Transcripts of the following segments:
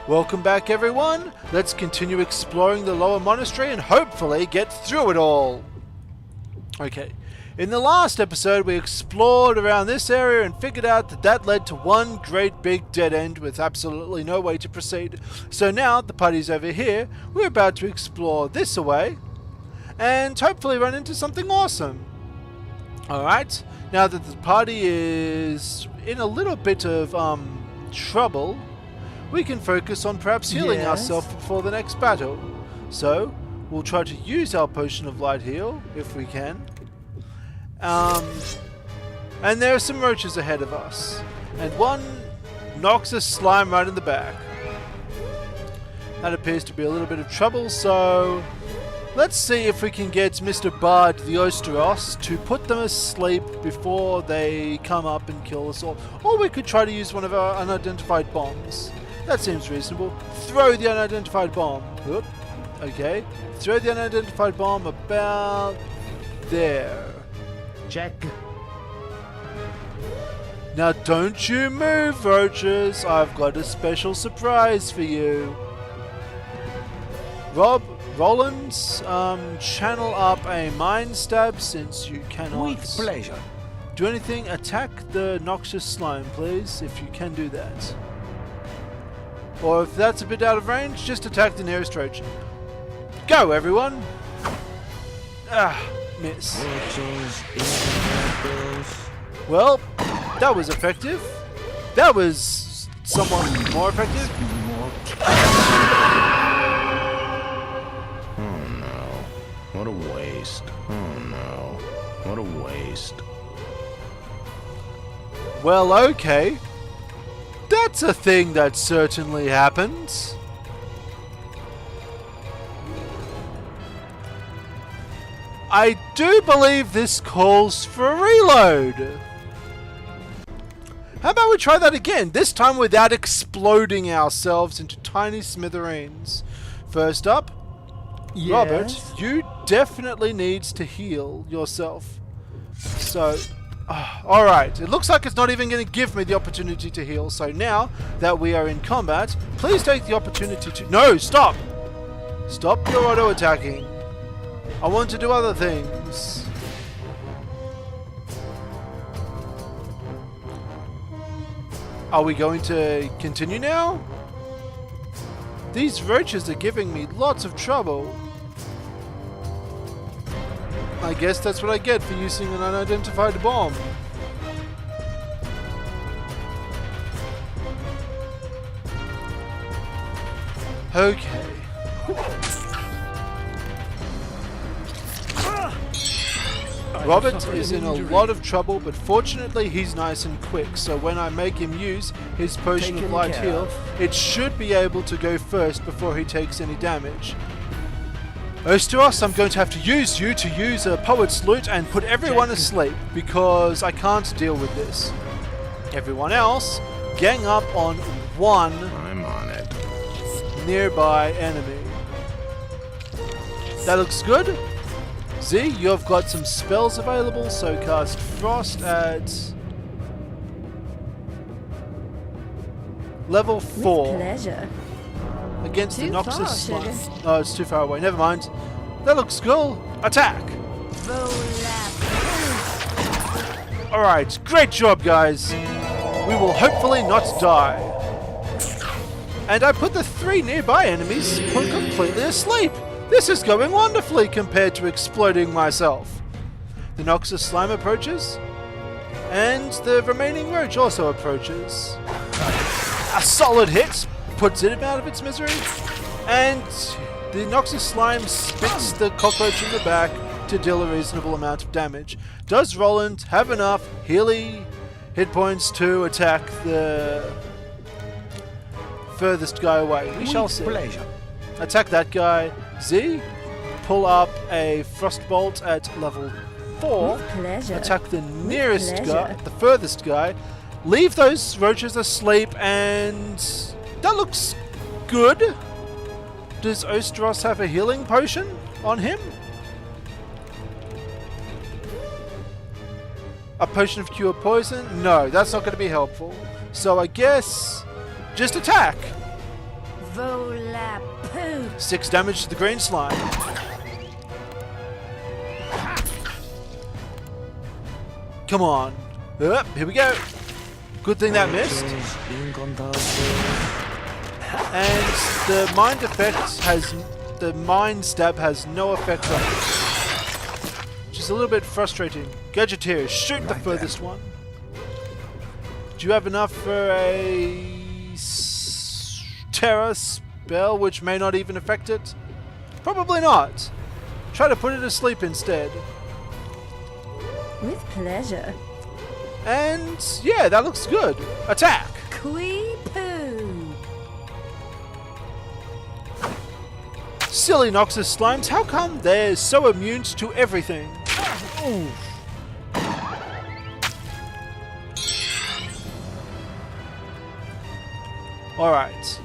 Welcome back, everyone. Let's continue exploring the lower monastery and hopefully get through it all. Okay, in the last episode we explored around this area and figured out that led to one great big dead end with absolutely no way to proceed. So now the party's over here, we're about to explore this away and hopefully run into something awesome. Alright, now that the party is in a little bit of trouble, we can focus on perhaps healing ourselves before the next battle. So, we'll try to use our potion of light heal, if we can. And there are some roaches ahead of us. And one knocks a slime right in the back. That appears to be a little bit of trouble, so let's see if we can get Mr. Bard the Osteros to put them asleep before they come up and kill us all. Or we could try to use one of our unidentified bombs. That seems reasonable. Throw the unidentified bomb. Oop. Okay. Throw the unidentified bomb about there. Check. Now don't you move, roaches. I've got a special surprise for you. Rollins, channel up a mind stab since you cannot. With pleasure. Do anything. Attack the noxious slime, please, if you can do that. Or if that's a bit out of range, just attack the nearest roach. Go, everyone! Ah, miss. Well, that was effective. That was somewhat more effective. Oh no. What a waste. Oh no. What a waste. Well, okay. That's a thing that certainly happens. I do believe this calls for a reload. How about we try that again, this time without exploding ourselves into tiny smithereens. First up, Robert, you definitely needs to heal yourself. So, alright, it looks like it's not even going to give me the opportunity to heal, so now that we are in combat, please take the opportunity to... No, stop! Stop your auto-attacking. I want to do other things. Are we going to continue now? These roaches are giving me lots of trouble. I guess that's what I get for using an unidentified bomb. Okay. Robert is in a lot of trouble, but fortunately he's nice and quick, so when I make him use his potion of light heal, it should be able to go first before he takes any damage. Osteros, I'm going to have to use you to use a poet's lute and put everyone asleep, because I can't deal with this. Everyone else, gang up on one I'm on it. nearby enemy. That looks good. Z, you've got some spells available, so cast Frost at level 4. With pleasure. Against the Too noxious far, slime. sugar. Oh, it's too far away. Never mind. That looks cool. Attack! Alright, great job, guys. We will hopefully not die. And I put the 3 nearby enemies completely asleep. This is going wonderfully compared to exploding myself. The noxious slime approaches, and the remaining roach also approaches. A solid hit puts it out of its misery, and the noxious slime spits the cockroach in the back to deal a reasonable amount of damage. Does Roland have enough healy hit points to attack the furthest guy away? We shall see. Attack that guy. Z, pull up a Frostbolt at level 4. Attack the nearest guy, the furthest guy. Leave those roaches asleep, and that looks good. Does Osteros have a healing potion on him? A potion of cure poison? No, that's not going to be helpful. So I guess just attack. Volapoo. 6 damage to the green slime. Come on. Up, here we go. Good thing that missed. And the mind effect has... The mind stab has no effect on it. Which is a little bit frustrating. Gadgeteer, shoot the furthest one. Do you have enough for a... Terror spell which may not even affect it? Probably not. Try to put it to sleep instead. With pleasure. And yeah, that looks good. Attack! Quee-poo. Silly Noxus slimes, how come they're so immune to everything? Ooh. Alright.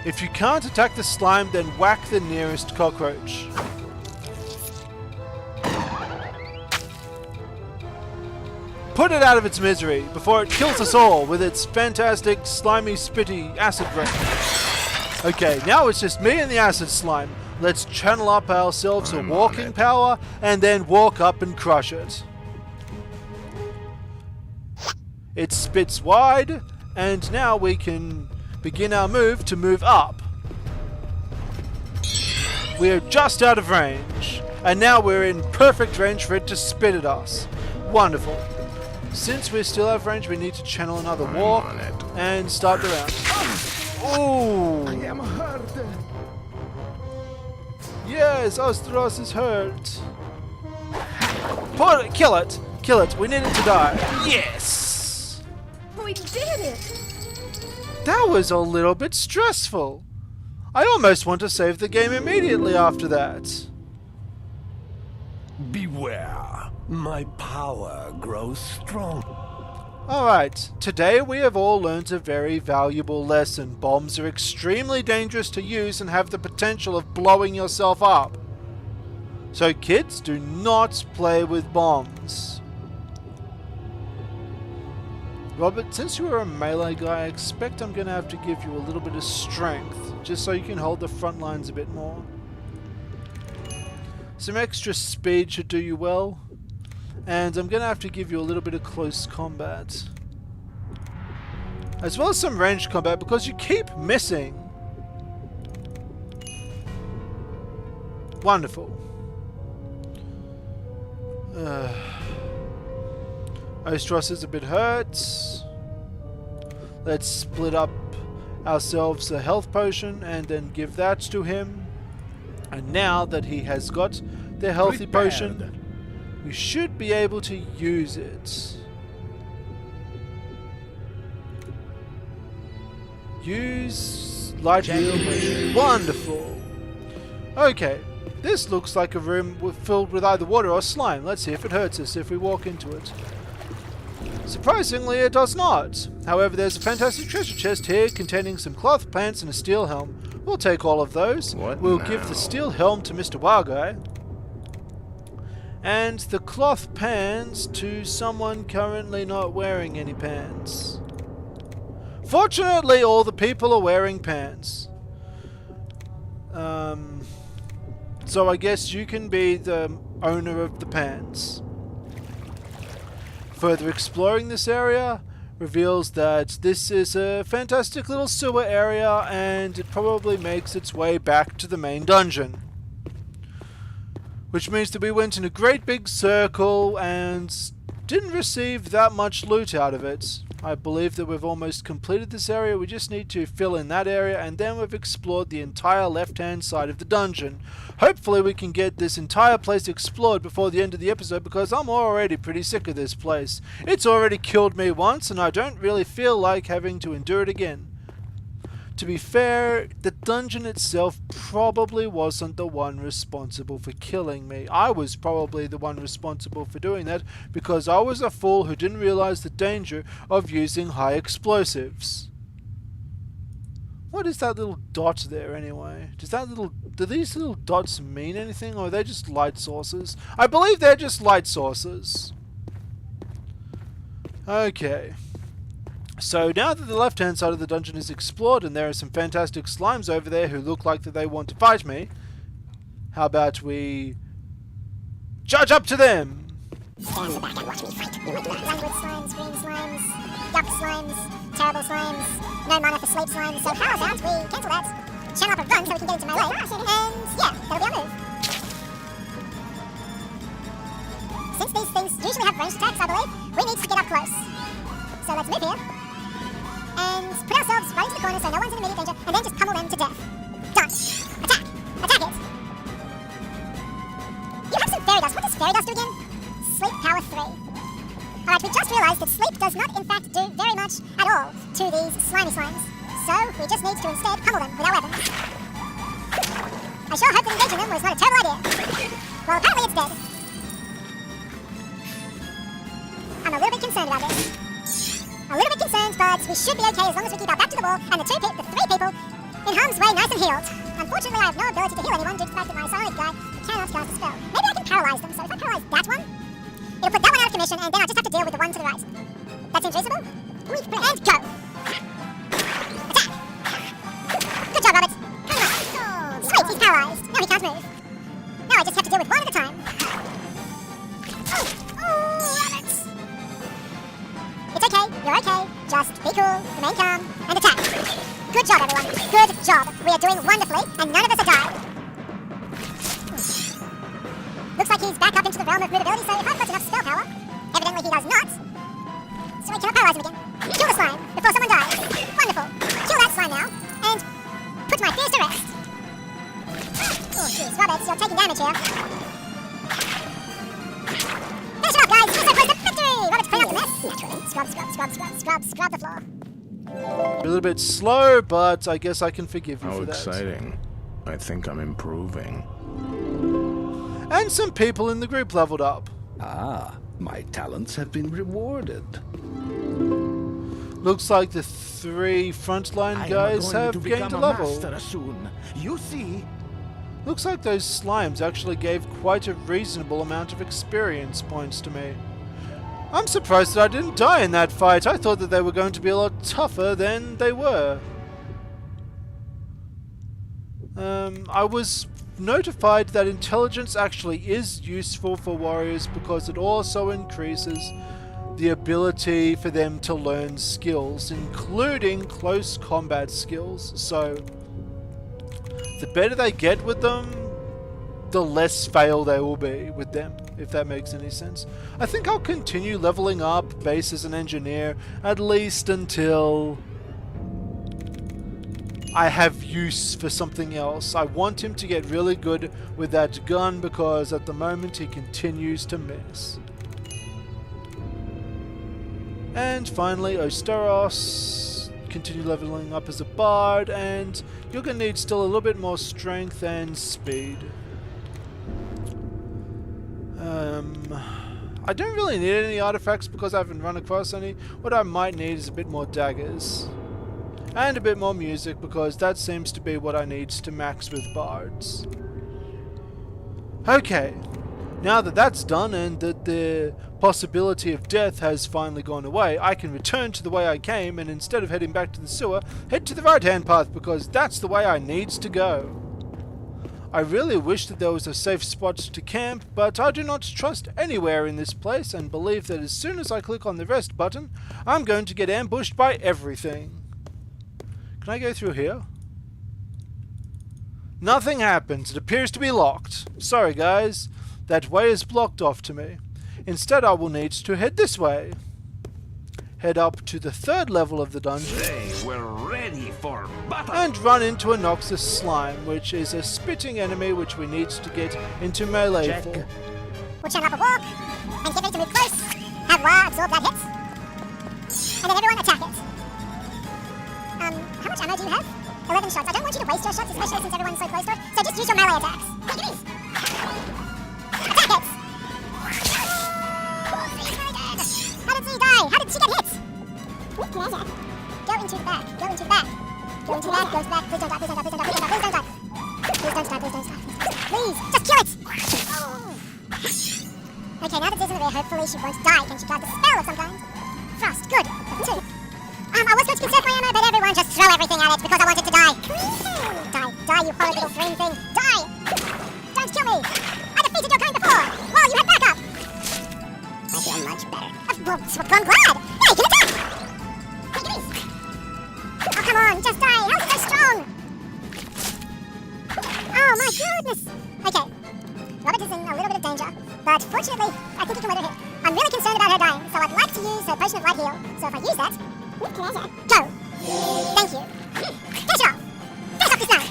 If you can't attack the slime, then whack the nearest cockroach. Put it out of its misery before it kills us all with its fantastic slimy spitty acid rain. Okay, now it's just me and the acid slime. Let's channel up ourselves a walking power and then walk up and crush it. It spits wide, and now we can begin our move to move up. We're just out of range, and now we're in perfect range for it to spit at us. Wonderful. Since we still have range, we need to channel another walk and start the round. Ooh! I am hurt. Yes, Ostros is hurt. Kill it! Kill it! We need it to die. Yes! We did it! That was a little bit stressful. I almost want to save the game immediately after that. Beware, my power grows strong. Alright, today we have all learned a very valuable lesson. Bombs are extremely dangerous to use and have the potential of blowing yourself up. So kids, do not play with bombs. Robert, since you are a melee guy, I expect I'm going to have to give you a little bit of strength, just so you can hold the front lines a bit more. Some extra speed should do you well. And I'm going to have to give you a little bit of close combat. As well as some ranged combat, because you keep missing. Wonderful. Ostros is a bit hurt. Let's split up ourselves a health potion and then give that to him. And now that he has got the healthy potion, we should be able to use it. Use light heal. Wonderful. Okay, this looks like a room filled with either water or slime. Let's see if it hurts us if we walk into it. Surprisingly, it does not. However, there's a fantastic treasure chest here containing some cloth pants and a steel helm. We'll take all of those. We'll give the steel helm to Mr. Wild Guy. And the cloth pants to someone currently not wearing any pants. Fortunately, all the people are wearing pants. So I guess you can be the owner of the pants. Further exploring this area reveals that this is a fantastic little sewer area, and it probably makes its way back to the main dungeon. Which means that we went in a great big circle and didn't receive that much loot out of it. I believe that we've almost completed this area. We just need to fill in that area, and then we've explored the entire left-hand side of the dungeon. Hopefully we can get this entire place explored before the end of the episode, because I'm already pretty sick of this place. It's already killed me once, and I don't really feel like having to endure it again. To be fair, the dungeon itself probably wasn't the one responsible for killing me. I was probably the one responsible for doing that, because I was a fool who didn't realize the danger of using high explosives. What is that little dot there anyway? Do these little dots mean anything, or are they just light sources? I believe they're just light sources. Okay. So now that the left-hand side of the dungeon is explored and there are some fantastic slimes over there who look like that they want to fight me, how about we charge up to them? Stand in the back and watch me fight. Languid slimes, green slimes, yuck slimes, terrible slimes, no mana for sleep slimes, so how about we cancel that, channel up a run so we can get into melee, and yeah, that'll be our move. Since these things usually have ranged attacks, I believe, we need to get up close. So let's move here, and put ourselves right into the corner so no one's in immediate danger, and then just pummel them to death. Done. Attack! Attack it! You have some fairy dust. What does fairy dust do again? Sleep power 3. Alright, we just realised that sleep does not in fact do very much at all to these slimy slimes. So, we just need to instead pummel them with our weapons. I sure hope that engaging them was not a terrible idea. Well, apparently it's dead. I'm a little bit concerned about this. A little bit concerned, but we should be okay as long as we keep our back to the wall and the 3 people in harm's way nice and healed. Unfortunately, I have no ability to heal anyone due to the fact that my silent guy cannot cast a spell. Maybe I can paralyze them, so if I paralyze that one, it'll put that one out of commission, and then I'll just have to deal with the one to the right. That seems reasonable? And go! Attack! Good job, Robert! Sweet, he's paralyzed. Now he can't move. Now I just have to deal with one at a time. Robert! It's okay, you're okay. Just be cool, remain calm, and attack. Good job, everyone. Good job. We are doing wonderfully, and none of us are died. Looks like he's back up into the realm of movability, so if I've got enough spell power, evidently he does not. So I cannot paralyze him again. Kill the slime before someone dies. Wonderful. Kill that slime now, and put my fears to rest. Oh, jeez, Robert, you're taking damage here. Finish him up, guys. You're so close to victory. Robert's clean up the mess. Naturally. Scrub the floor. A little bit slow, but I guess I can forgive you How for that. exciting. I think I'm improving. And some people in the group leveled up. Ah, my talents have been rewarded. Looks like the 3 frontline guys have gained a level. Soon. You see. Looks like those slimes actually gave quite a reasonable amount of experience points to me. I'm surprised that I didn't die in that fight. I thought that they were going to be a lot tougher than they were. I was notified that intelligence actually is useful for warriors because it also increases the ability for them to learn skills, including close combat skills. So the better they get with them, the less fail they will be with them, if that makes any sense. I think I'll continue leveling up base as an engineer at least until I have use for something else. I want him to get really good with that gun because at the moment he continues to miss. And finally, Osteros, continue leveling up as a bard, and you're going to need still a little bit more strength and speed. I don't really need any artifacts because I haven't run across any. What I might need is a bit more daggers. And a bit more music because that seems to be what I need to max with bards. Okay, now that that's done and that the possibility of death has finally gone away, I can return to the way I came and instead of heading back to the sewer, head to the right-hand path because that's the way I needs to go. I really wish that there was a safe spot to camp, but I do not trust anywhere in this place and believe that as soon as I click on the rest button, I'm going to get ambushed by everything. Can I go through here? Nothing happens. It appears to be locked. Sorry guys, that way is blocked off to me. Instead I will need to head this way. Head up to the 3rd level of the dungeon. They were ready for battle. And run into a Noxus slime, which is a spitting enemy which we need to get into melee Check. for. We'll channel up a walk, and get ready to move close. Have Ra absorb that hit. And then everyone attack it. How much ammo do you have? 11 shots. I don't want you to waste your shots, especially since everyone's so close to it. So just use your melee attacks. Take it easy. Attack it! How did she die? How did she get hit? Go into the back. Go into the back. Go into the back. Go to the back. Please don't die. Please don't die. Please don't die. Please don't die. Please don't die. Please don't die. Please, just kill it! Okay, now that Susan's there, hopefully she won't die. Can she cast a spell of some kind? Frost, good. 2. much conserve my ammo, but everyone just throw everything at it because I want it to die. Die, you horrid little green thing. Die! Don't kill me! I defeated your kind before! Well, you had backup! I feel much better. Well, I'm glad! Hey, can attack! Take it easy. Oh, come on, just die! How's it so strong? Oh, my goodness! Okay. Robert is in a little bit of danger, but fortunately, I think he can let her hit. I'm really concerned about her dying, so I'd like to use her potion of light heal. So if I use that, with pleasure. Go! Thank you. Finish her off! Finish off this now!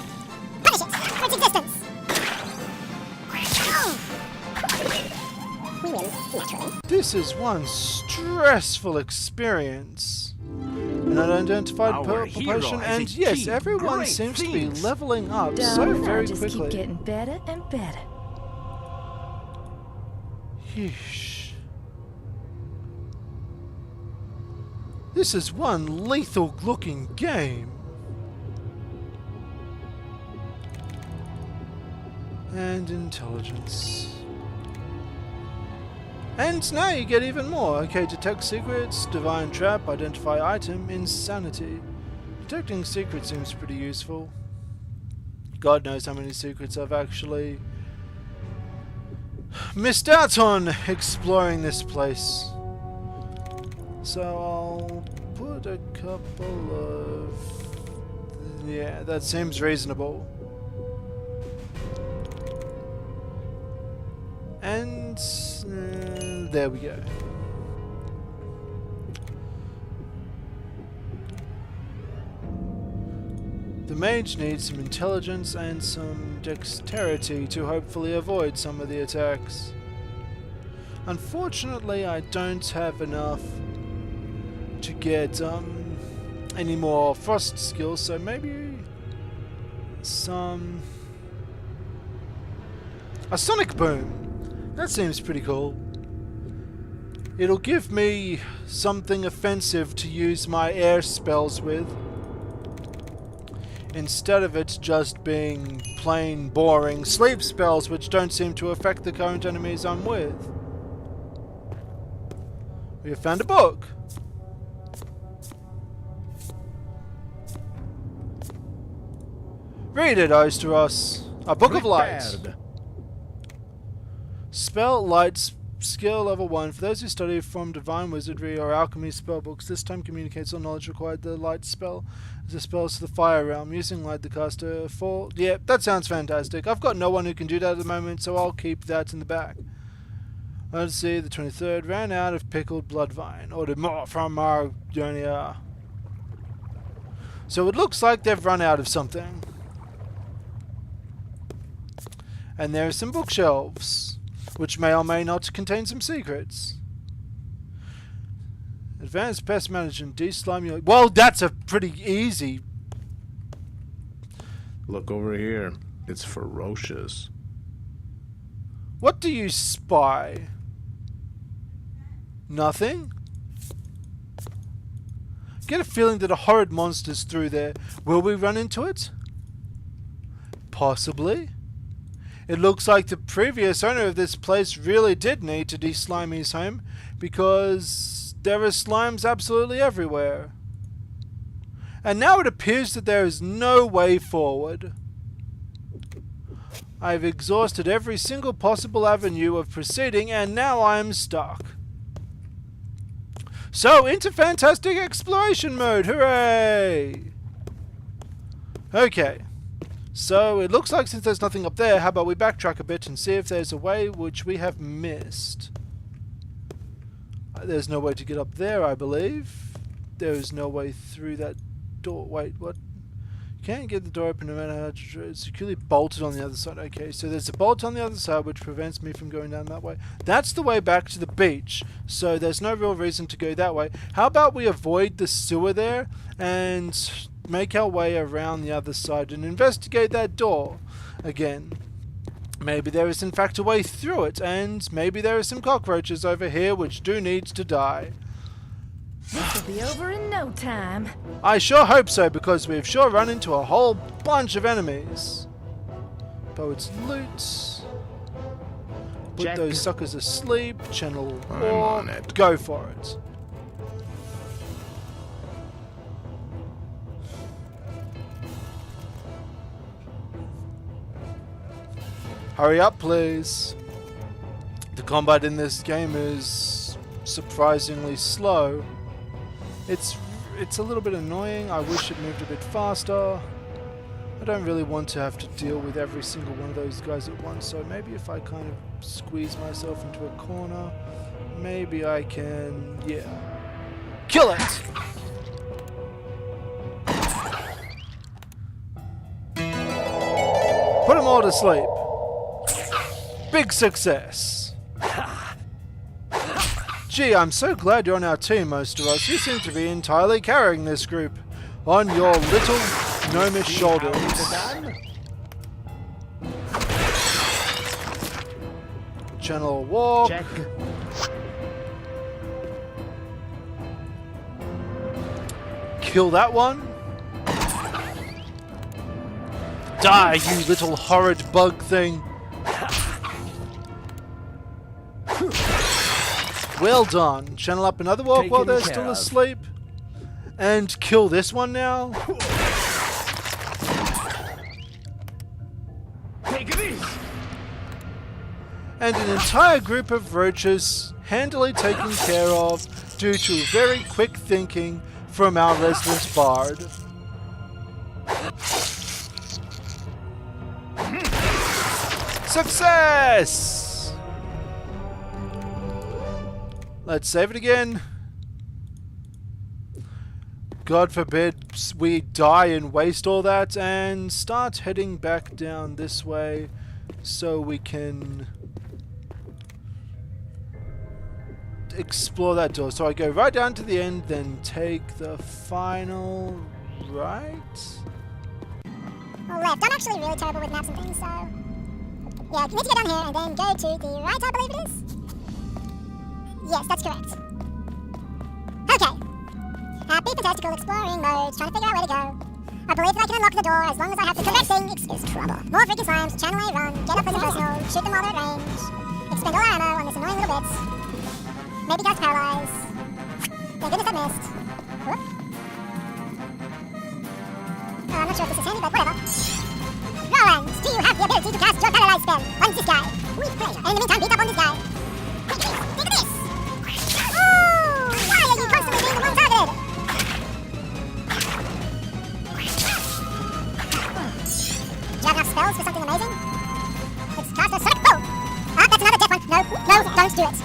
Punish it for its existence! We win, naturally. This is one stressful experience. An unidentified Our purple hero potion, has and yes, achieved everyone great seems to things. be leveling up Don't so worry, very I'll just quickly. keep getting better and better. Yeesh. This is one lethal looking game. And intelligence. And now you get even more. Okay, detect secrets, divine trap, identify item, insanity. Detecting secrets seems pretty useful. God knows how many secrets I've actually missed out on exploring this place. So I'll put a couple of... yeah, that seems reasonable. And there we go. The mage needs some intelligence and some dexterity to hopefully avoid some of the attacks. Unfortunately, I don't have enough to get any more frost skills, so maybe a sonic boom. That seems pretty cool. It'll give me something offensive to use my air spells with, instead of it just being plain boring sleep spells which don't seem to affect the current enemies I'm with. We have found a book. Read it, Osteros. A book of light. Prepared. Spell light skill level 1. For those who study from divine wizardry or alchemy spellbooks, this time communicates all knowledge required. The light spell is a spell to the fire realm. Using light, the caster fall. Yeah, that sounds fantastic. I've got no one who can do that at the moment, so I'll keep that in the back. Let's see, the 23rd ran out of pickled bloodvine. Ordered more from Margonia. So it looks like they've run out of something. And there are some bookshelves, which may or may not contain some secrets. Advanced pest management, de-slime your... Well, that's a pretty easy... Look over here. It's ferocious. What do you spy? Nothing? Get a feeling that a horrid monster's through there. Will we run into it? Possibly. It looks like the previous owner of this place really did need to de-slime his home, because there are slimes absolutely everywhere. And now it appears that there is no way forward. I've exhausted every single possible avenue of proceeding, and now I am stuck. So, into fantastic exploration mode! Hooray! Okay. So, it looks like since there's nothing up there, how about we backtrack a bit and see if there's a way which we have missed. There's no way to get up there, I believe. There is no way through that door. Wait, what? You can't get the door open no matter how it's securely bolted on the other side. Okay, so there's a bolt on the other side which prevents me from going down that way. That's the way back to the beach, so there's no real reason to go that way. How about we avoid the sewer there and make our way around the other side and investigate that door again. Maybe there is in fact a way through it, and maybe there are some cockroaches over here which do need to die. This will be over in no time. I sure hope so, because we've sure run into a whole bunch of enemies. Poet's loot. Put Check. those suckers asleep. Channel I'm or on it. go for it. Hurry up, please. The combat in this game is surprisingly slow. It's a little bit annoying. I wish it moved a bit faster. I don't really want to have to deal with every single one of those guys at once, so maybe if I kind of squeeze myself into a corner, maybe I can, yeah. Kill it! Put them all to sleep. Big success. Gee, I'm so glad you're on our team, most of us. You seem to be entirely carrying this group on your little gnomish shoulders. Channel walk. Check. Kill that one. Die, you little horrid bug thing. Well done. Channel up another walk while they're still asleep. And kill this one now. Take this. And an entire group of roaches handily taken care of due to very quick thinking from our resident bard. Success! Let's save it again. God forbid we die and waste all that, and start heading back down this way so we can explore that door. So I go right down to the end, then take the final right? Or left. I'm actually really terrible with maps and things, so... yeah, you need to go down here and then go to the right, I believe it is? Yes, that's correct. Okay. Happy fantastical exploring mode, trying to figure out where to go. I believe that I can unlock the door as long as I have the correct thing. Excuse trouble. More freaking slimes, channel A run, get up as a personal, shoot them while they're at range, expend all our ammo on this annoying little bits. Maybe guys paralyze. Thank goodness I missed. Whoop. I'm not sure if this is handy, but whatever. Roland, do you have the ability to cast your paralyze spell on this guy? With pleasure. And in the meantime, beat up on this guy. Look at this! Oh! Why are you constantly being the one targeted? Do you have enough spells for something amazing? Let's cast a sonic bow! Ah, that's another death one. No, don't do it.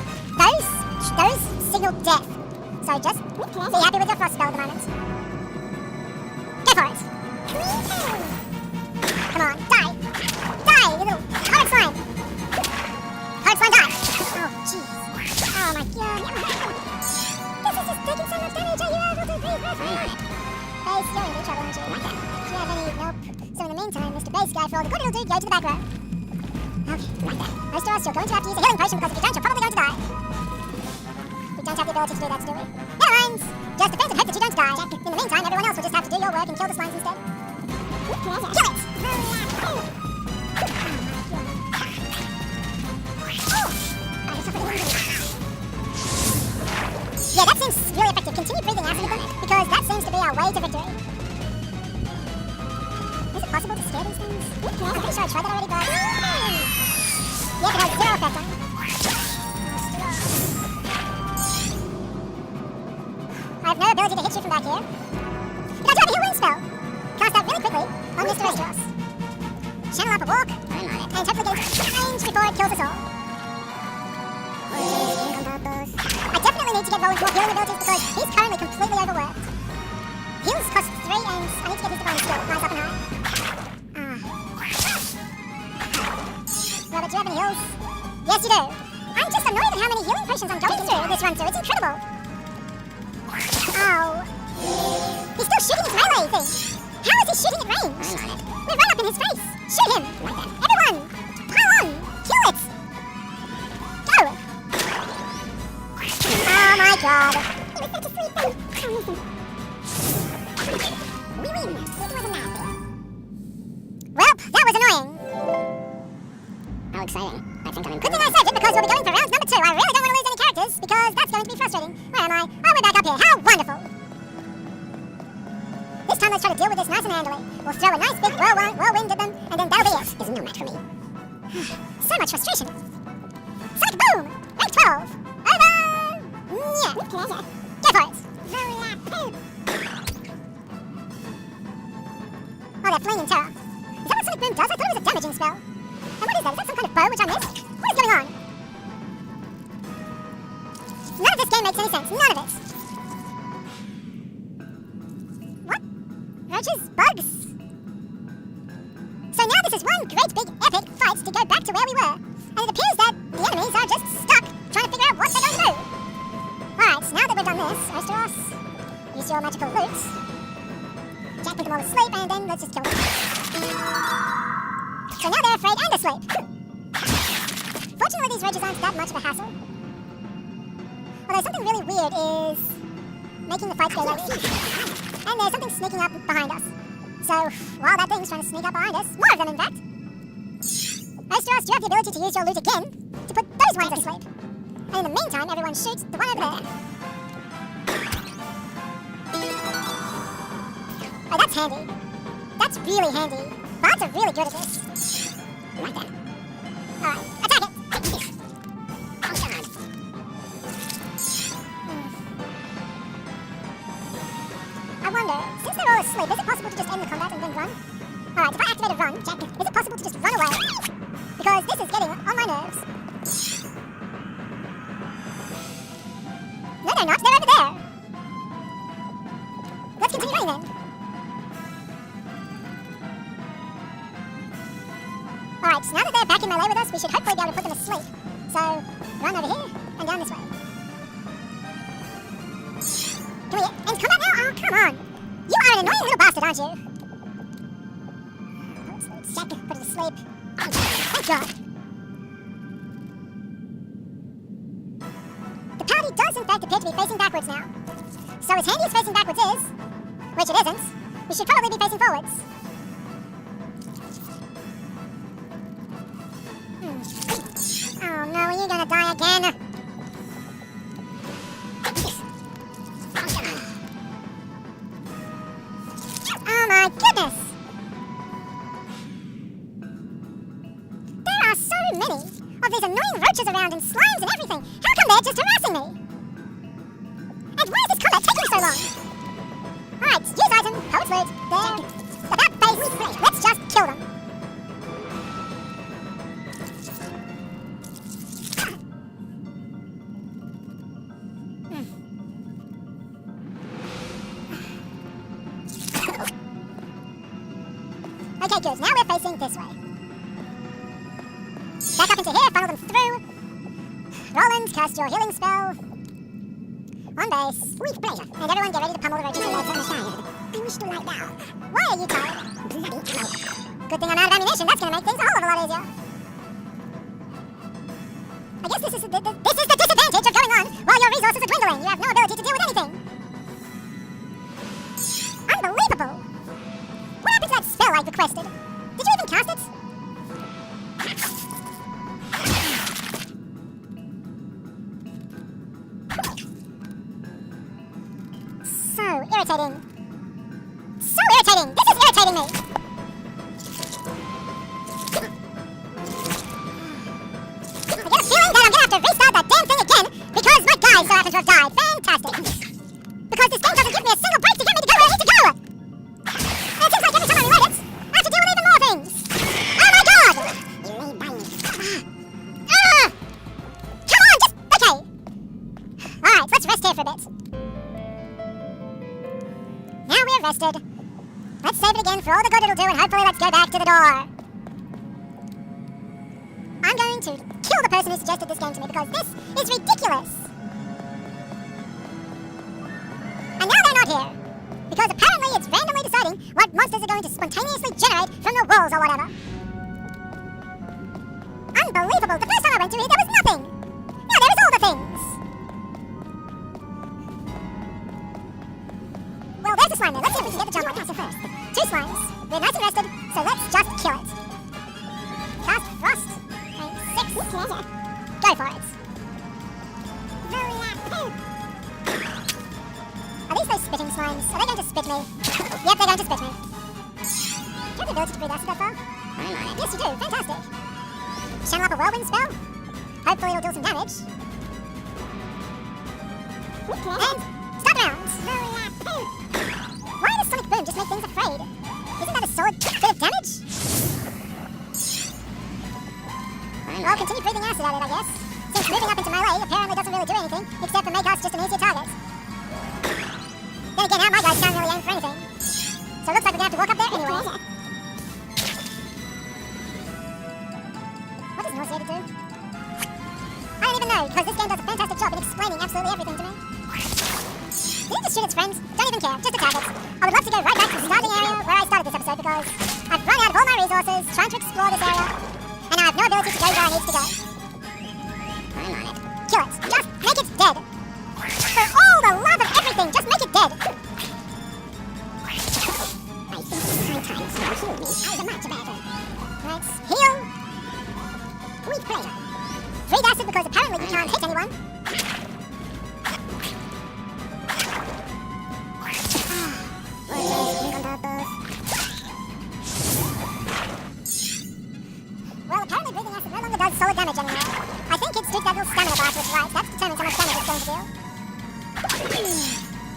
Those signal death. So just be happy with your frost spell at the moment. Go for it. Come on, die! Die, you little horrid slime! Horrid slime, die! Oh, jeez. Oh my god. This is just taking so much damage. Are you able to breathe? Base, you're in big trouble, aren't you? Do you have any... nope. So in the meantime, Mr. Base Guy, for all the good it'll do, go to the back row. Okay, most of us, you're going to have to use a healing potion because if you don't, you're probably going to die. We don't have the ability to do that, do we? Never mind! Just defend and hope that you don't die. In the meantime, everyone else will just have to do your work and kill the slimes instead. Kill it! Yeah, that seems really effective. Continue breathing acid with them, because that seems to be our way to victory. Is it possible to scare these things? I'm pretty sure I tried that already, but... yeah, it has zero effect on me. I have no ability to hit you from back here. But I do have a heal wound spell. Cast that really quickly on Mr. Restros. Channel up a walk, and hopefully get into range before it kills us all. I definitely need to get Roland more healing abilities because he's currently completely overworked. Heals cost 3 and I need to get his divine skill. Nice up and high. Robert, do you have any heals? Yes, you do. I'm just annoyed at how many healing potions I'm going through this run through. It's incredible. Oh. He's still shooting his melee thing. How is he shooting at range? We're right up in his face. Shoot him. Everyone, pile on. Kill it. Go. Oh my god. It was such a sweet thing. We win. It wasn't that. Well, that was annoying. How exciting. I think I'm in. Good thing I saved it because we'll be going for round number 2. I really don't want to lose any characters because that's going to be frustrating. Where am I? Oh, we're back up here. How wonderful. This time let's try to deal with this nice and handily. We'll throw a nice big whirlwind at them, and then that'll be it. There's no match for me. much frustration. Sonic Boom! Rank 12! Over! Yeah. Go for it! Oh, they're fleeing in terror. Is that what Sonic Boom does? I thought it was a damaging spell. And what is that? Is that some kind of bow which I missed? What is going on? None of this game makes any sense. None of it. What? Roaches? Bugs? So now this is one great big epic fight to go back to where we were. And it appears that the enemies are just stuck trying to figure out what they're going to do. Alright, now that we've done this, Osteros, use your magical loot. Jack put them all asleep, and then let's just kill them. So now they're afraid and asleep. Fortunately, these roaches aren't that much of a hassle. Although something really weird is making the fights go like this. And there's something sneaking up behind us. So, while that thing's trying to sneak up behind us, more of them in fact, Osteros, do you have the ability to use your loot again to put those ones asleep? And in the meantime, everyone shoots the one over there. Oh, that's handy. That's really handy. Bards are really good at this. Right then. Alright, attack it! I wonder, since they're all asleep, is it possible to just end the combat and then run? Alright, if I activate a run, Jack, is it possible to just run away? Because this is getting on my nerves. No, they're not. They're over there. Let's continue running then. Alright, now that they're back in melee with us, we should hopefully be able to put them asleep. So, run over here and down this way. Can we end combat now? Oh, come on. You are an annoying little bastard, aren't you? Jack, put it asleep. Thank God. The party does in fact appear to be facing backwards now. So as handy as facing backwards is, which it isn't, we should probably be facing forwards. Oh no, are you gonna die again? Oh my goodness! There are so many of these annoying roaches around and slimes and everything. How come they're just harassing me? And why is this combat taking so long? Alright, use item, poet's loot, there. About face, let's just kill them. Okay, good. Now we're facing this way. Back up into here, funnel them through. Roland, cast your healing spell. On base. With pleasure. And everyone get ready to pummel the roaches and legs on the side. I wish to lie down. Why are you tired? Bloody tired. Good thing I'm out of ammunition. That's going to make things a whole of a lot easier. I guess this is the disadvantage of going on while your resources are dwindling. You have no ability to deal with anything. Unbelievable. What happened to that spell I requested? Did you even cast it? So irritating. So irritating! This is irritating me! I get a feeling that I'm gonna have to restart that damn thing again because my guys so happen to have died. Fantastic! Because this game doesn't give me a single break to get me to go where I need to go! And it seems like every time I reload it, I have to deal with even more things! Oh my god! Come on, just... okay. Alright, let's rest here for a bit. Now we're rested. Let's save it again for all the good it'll do and hopefully let's go back to the door. I'm going to kill the person who suggested this game to me because this is ridiculous. And now they're not here. Because apparently it's randomly deciding what monsters are going to spontaneously generate from the walls or whatever. Unbelievable. The first time I went to here, there was nothing. Now there is all the things. Well, there's the slime there. Let's see if we can get the jump on it first. 2 slimes. We're nice and rested, so let's just kill it. Cast Frost. 6. Go for it. Are these those spitting slimes? Are they going to spit me? Yep, they're going to spit me. Do you have the ability to breathe acid that far? Yes, you do. Fantastic. channel up a whirlwind spell. Hopefully it'll deal some damage. And start the round. Why does Sonic Boom just make things afraid? Isn't that a solid bit of damage? I'll continue breathing acid at it, I guess. Since moving up into melee apparently doesn't really do anything, except for make us just an easier target. Then again, how my guys can't really aim for anything. So it looks like we're gonna have to walk up there anyway. What does Nauseated do? I don't even know, because this game does a fantastic job in explaining absolutely everything to me. Did it just shoot its friends? Don't even care, just attack it. I would love to go right back to the starting area where I started this episode because I've run out of all my resources trying to explore this area, and I have no ability to go where I need to go. I'm on it. Kill it. Just make it dead. For all the love of everything, just make it dead. I think it's time to heal me. I was a much better. Let's heal. With pleasure. Breathe acid because apparently you can't hit anyone. Well, apparently breathing acid no longer does solid damage anymore. I think it's due to that little stamina bar to its right. That determines how much damage it's going to deal.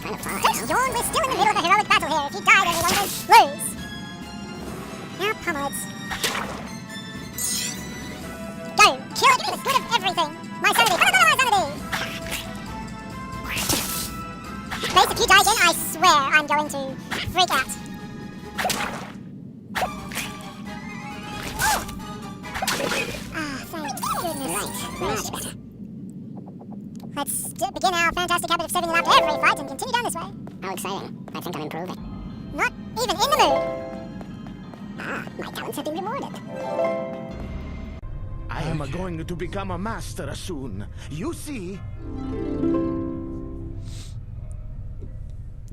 Don't yawn, we're still in the middle of a heroic battle here. If you die, then we won't lose. Now, comrades. Go! Kill it for the good of everything! My sanity! For the good of my sanity! Base, if you die again, I swear I'm going to freak out. Thank goodness. Right. Let's begin our fantastic habit of saving it after every fight and continue down this way. How exciting. I think I'm improving. Not even in the mood. My talents have been rewarded. I am going to become a master soon. You see.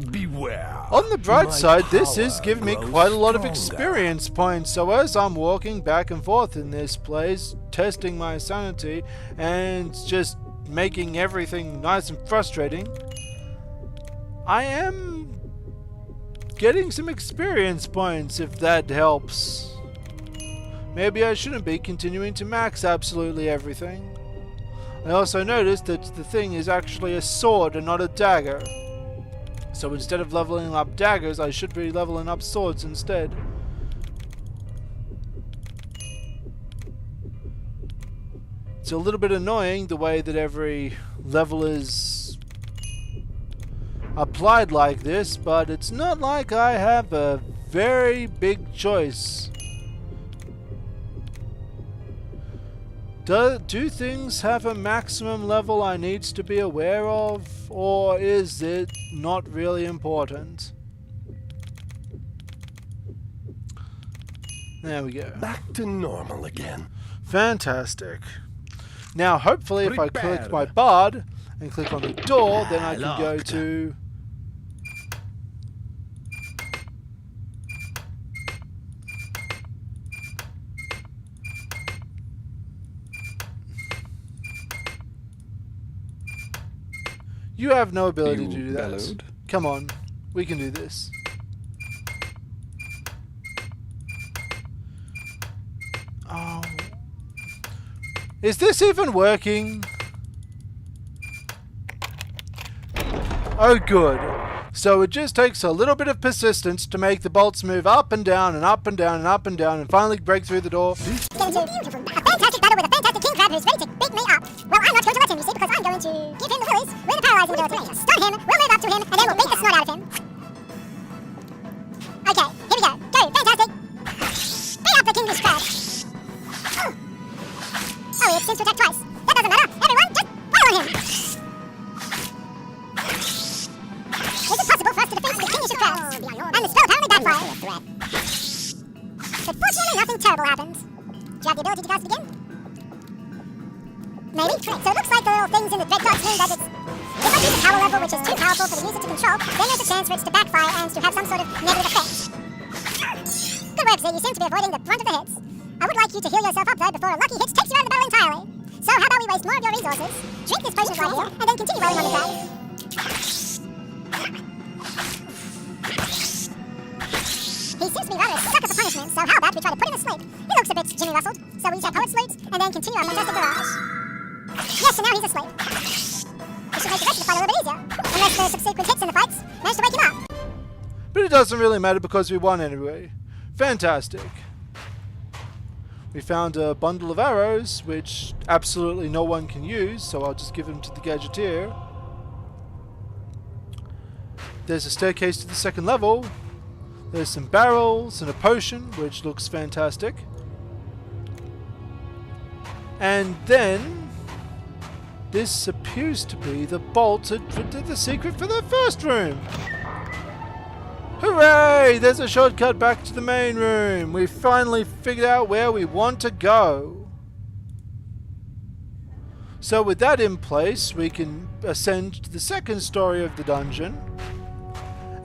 Beware. On the bright My side, this is power giving me grows quite a lot of stronger. experience points. So as I'm walking back and forth in this place, testing my sanity and just making everything nice and frustrating, I am getting some experience points, if that helps. Maybe I shouldn't be continuing to max absolutely everything. I also noticed that the thing is actually a sword and not a dagger. So instead of leveling up daggers, I should be leveling up swords instead. It's a little bit annoying the way that every level is applied like this, but it's not like I have a very big choice. Do things have a maximum level I need to be aware of, or is it not really important? There we go. Back to normal again. Fantastic. Now, hopefully, if I click Prepare. my bard and click on the door, then I can go Locked. to... You have no ability to do that. bellowed. Come on, we can do this. Oh. Is this even working? Oh good. So it just takes a little bit of persistence to make the bolts move up and down and up and down and up and down and finally break through the door. Get into a fantastic battle with a fantastic king crab who's ready to beat me up. Well, I'm not going to let him, you see, because I'm going to give him the willies with a paralyzing ability. Stun him, we'll move up to him, and then we'll beat the snot out of him. Okay, here we go. Go, fantastic. Beat up the kingish crab. Oh, it seems to attack twice. That doesn't matter. Everyone, just follow on him. Is it possible for us to defeat the kingish crabs? And the spell apparently backfired. But fortunately, nothing terrible happened. Do you have the ability to cast it again? Maybe. So it looks like the little things in the red dots mean that if I use a power level which is too powerful for the user to control, then there's a chance for it to backfire and to have some sort of negative effect. Good work, Z. You seem to be avoiding the brunt of the hits. I would like you to heal yourself up though before a lucky hit takes you out of the battle entirely. So how about we waste more of your resources, drink this potion right here, and then continue rolling on the crab. He seems to be rather stuck for punishment, so how about we try to put him asleep? He looks a bit Jimmy rustled, so we just had Poet's Loot, and then continue our fantastic barrage. Yes, and now he's asleep. This should make the rest of the fight a little bit easier, unless the subsequent hits in the fights manage to wake him up. But it doesn't really matter because we won anyway. Fantastic. We found a bundle of arrows, which absolutely no one can use, so I'll just give them to the Gadgeteer. There's a staircase to the second level. There's some barrels and a potion, which looks fantastic. And then this appears to be the bolt to the secret for the first room. Hooray! There's a shortcut back to the main room. We finally figured out where we want to go. So with that in place, we can ascend to the second story of the dungeon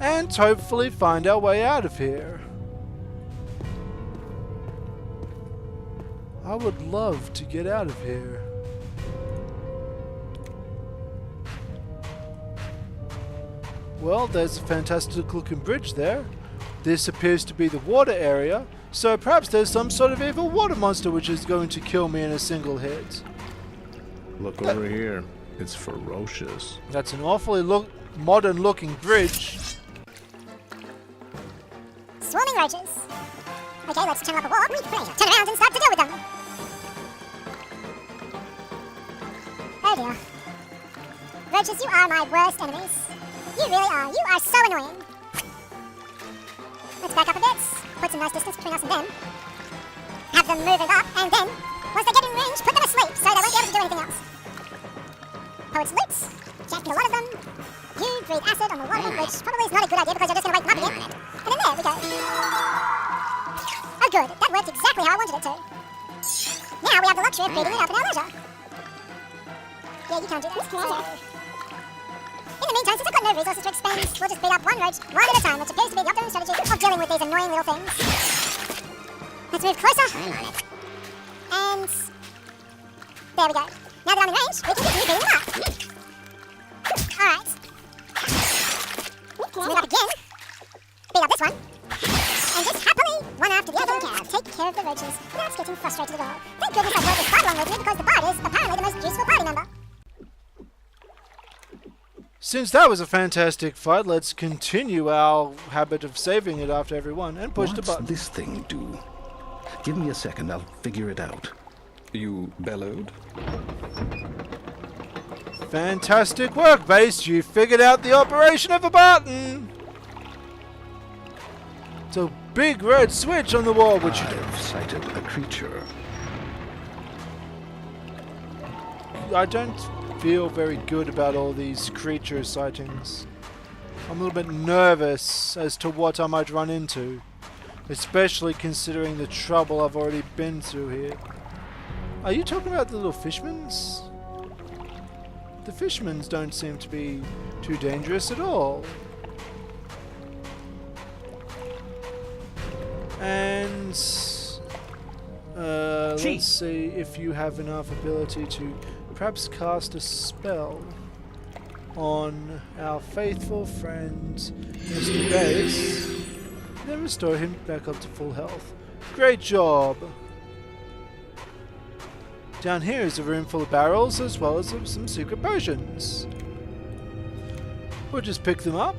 and hopefully find our way out of here. I would love to get out of here. Well, there's a fantastic looking bridge there. This appears to be the water area, so perhaps there's some sort of evil water monster which is going to kill me in a single hit. Look over here. It's ferocious. That's an awfully modern looking bridge. Swarming roaches. Okay, let's turn up a wall. Turn around and start to deal with them. Oh dear. Roaches, you are my worst enemies. You really are. You are so annoying. Let's back up a bit. Put some nice distance between us and them. Have them move it up, and then, once they get in range, put them asleep so they won't be able to do anything else. Poet's Loot. Can't get a lot of them. You breathe acid on the lot of them, which probably is not a good idea because you're just going to wake them up again. And then there we go. Oh good, that worked exactly how I wanted it to. Now we have the luxury of beating it up in our leisure. Yeah, you can't do this. In the meantime, since I've got no resources to expend, we'll just beat up one roach, one at a time, which appears to be the optimum strategy of dealing with these annoying little things. Let's move closer. And there we go. Now that I'm in range, we can continue beating them up. Alright. Let's move up again. Beat up this one. And just happily, one after the other, take care of the roaches without getting frustrated at all. Thank goodness I brought this bard along with me because the bard is apparently the most useful party member. Since that was a fantastic fight, let's continue our habit of saving it after every one and push the button. What's this thing do? Give me a second, I'll figure it out. You bellowed? Fantastic work, Base. You figured out the operation of a button. It's a big red switch on the wall, which you I've sighted a creature. I don't feel very good about all these creature sightings. I'm a little bit nervous as to what I might run into, especially considering the trouble I've already been through here. Are you talking about the little fishmans? The fishmans don't seem to be too dangerous at all. And let's see if you have enough ability to perhaps cast a spell on our faithful friend Mr. Base, then restore him back up to full health. Great job! Down here is a room full of barrels as well as some secret potions. We'll just pick them up.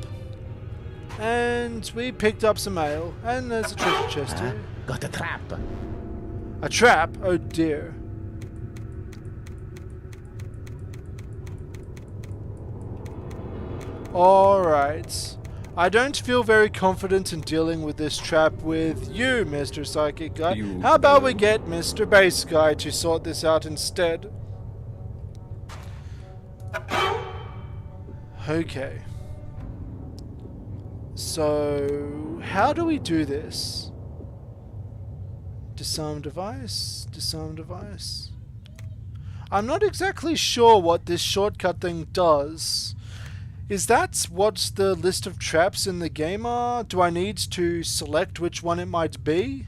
And we picked up some ale, and there's a treasure chest here. Got a trap. A trap? Oh dear. Alright. I don't feel very confident in dealing with this trap with you, Mr. Psychic Guy. How about we get Mr. Base Guy to sort this out instead? Okay. So, how do we do this? Disarm device? Disarm device? I'm not exactly sure what this shortcut thing does. Is that what the list of traps in the game are? Do I need to select which one it might be?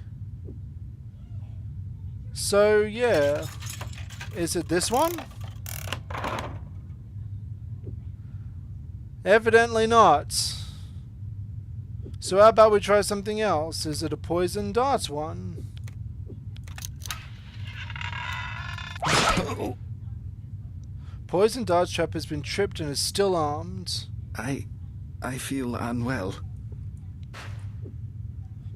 So, yeah. Is it this one? Evidently not. So how about we try something else? Is it a poison dart one? Poison dart trap has been tripped and is still armed. I feel unwell.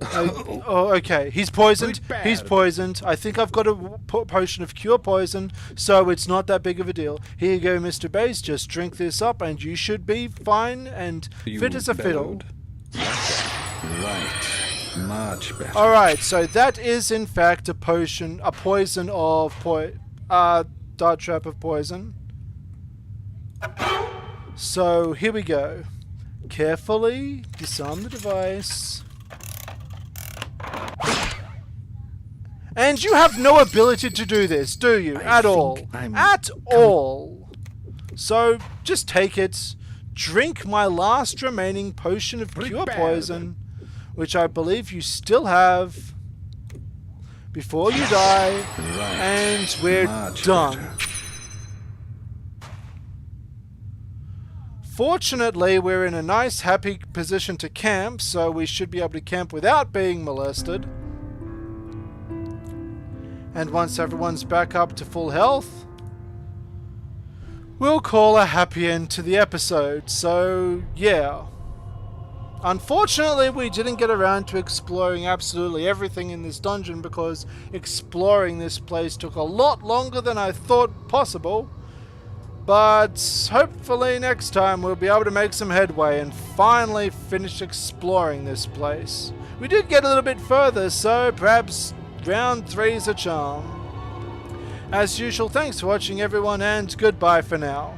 Oh, okay. He's poisoned. Prepared. He's poisoned. I think I've got a potion of cure poison, so it's not that big of a deal. Here you go, Mr. Base. Just drink this up, and you should be fine and You fit as a fiddle. bellowed? Right. Much better. All right. So that is in fact a potion, a poison of dart trap of poison. So here we go. Carefully disarm the device. And you have no ability to do this, do you? I At all. think I'm At all. So just take it. Drink my last remaining potion of cure Prepared. poison, which I believe you still have, before you die, Right. and we're Much done. better. Fortunately, we're in a nice, happy position to camp, so we should be able to camp without being molested. And once everyone's back up to full health, we'll call a happy end to the episode. So, yeah. Unfortunately, we didn't get around to exploring absolutely everything in this dungeon because exploring this place took a lot longer than I thought possible. But hopefully next time we'll be able to make some headway and finally finish exploring this place. We did get a little bit further, so perhaps round 3's a charm. As usual, thanks for watching everyone, and goodbye for now.